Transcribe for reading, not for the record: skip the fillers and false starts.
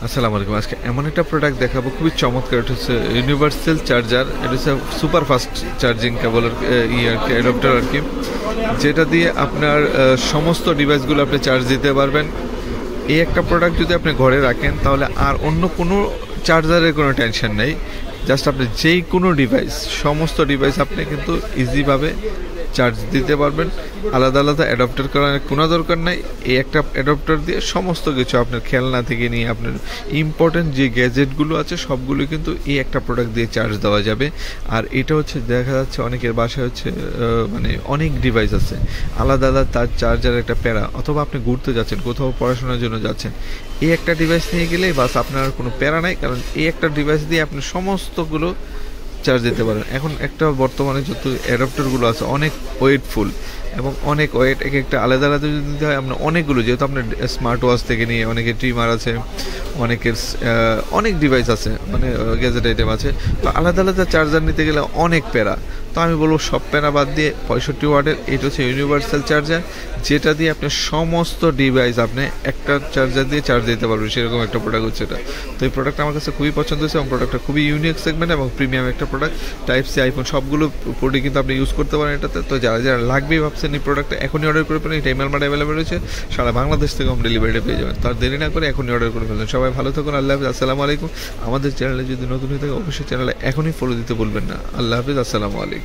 আসসালামু আলাইকুম। আজকে এমন একটা প্রোডাক্ট দেখাবো, খুবই চমৎকার। এটা হচ্ছে ইউনিভার্সাল চার্জার। এটা হচ্ছে সুপার ফাস্ট চার্জিং কেবলের আর কি, অ্যাডাপ্টার আর কি, যেটা দিয়ে আপনার সমস্ত ডিভাইসগুলো আপনি চার্জ দিতে পারবেন। এই একটা প্রোডাক্ট যদি আপনি ঘরে রাখেন তাহলে আর অন্য কোনো চার্জারের কোনো টেনশন নেই। জাস্ট আপনি যেই কোনো ডিভাইস, সমস্ত ডিভাইস আপনি কিন্তু ইজিভাবে চার্জ দিতে পারবেন। আলাদা আলাদা অ্যাডাপ্টার করার কোনো দরকার নাই। এই একটা অ্যাডাপ্টার দিয়ে সমস্ত কিছু, আপনার খেলনা থেকে নিয়ে আপনার ইম্পর্টেন্ট যে গ্যাজেটগুলো আছে সবগুলো কিন্তু এই একটা প্রোডাক্ট দিয়ে চার্জ দেওয়া যাবে। আর এটা হচ্ছে দেখা যাচ্ছে অনেকের বাসায় হচ্ছে মানে অনেক ডিভাইস আছে, আলাদা আলাদা তার চার্জার একটা প্যারা, অথবা আপনি ঘুরতে যাচ্ছেন, কোথাও পড়াশোনার জন্য যাচ্ছেন, এই একটা ডিভাইস নিয়ে গেলেই বাস আপনার কোনো প্যারা নাই, কারণ এই একটা ডিভাইস দিয়ে আপনি সমস্তগুলো চার্জ দিতে পারেন। এখন একটা বর্তমানে যত অ্যাডাপ্টারগুলো আছে অনেক ওয়েটফুল এবং অনেক ওয়েট, এক একটা আলাদা আলাদা যদি দিতে হয় আপনার অনেকগুলো, যেহেতু আপনার স্মার্ট ওয়াচ থেকে নিয়ে অনেকের ট্রিমার আছে, অনেকের অনেক ডিভাইস আছে, মানে গ্যাজেট আইটেম আছে, তো আলাদা আলাদা চার্জার নিতে গেলে অনেক প্যারা। তো আমি বলবো সব প্যারা বাদ দিয়ে 65 ওয়াটের এটা হচ্ছে ইউনিভার্সাল চার্জার, যেটা দিয়ে আপনি সমস্ত ডিভাইস আপনি একটা চার্জার দিয়ে চার্জ দিতে পারবেন, সেরকম একটা প্রোডাক্ট হচ্ছে এটা। তো এই প্রোডাক্টটা আমার কাছে খুবই পছন্দ হয়েছে এবং প্রোডাক্টটা খুবই ইউনিক সেগমেন্ট এবং প্রিমিয়াম একটা প্রোডাক্ট। টাইপ সি, আইফোন সবগুলো পোর্টে কিন্তু আপনি ইউজ করতে পারেন এটাতে। তো যারা যারা লাগবেই ভাবছেন এই প্রোডাক্টটা, এখনই অর্ডার করে ফেলেন। এটা ইমেল মার্ট অ্যাভেলেবেল রয়েছে, সারা বাংলাদেশ থেকে হোম ডেলিভারিটা পেয়ে যাবেন। তার দেরি না করে এখনই অর্ডার করে ফেলেন। সবাই ভালো থাকুন, আল্লাহ হাফিজ, আসসালামু আলাইকুম। আমাদের চ্যানেলে যদি নতুন হয়ে থাকে অবশ্যই চ্যানেলে এখনই ফলো দিতে বলবেন না। আল্লাহ হাফিজ, আসসালামু আলাইকুম।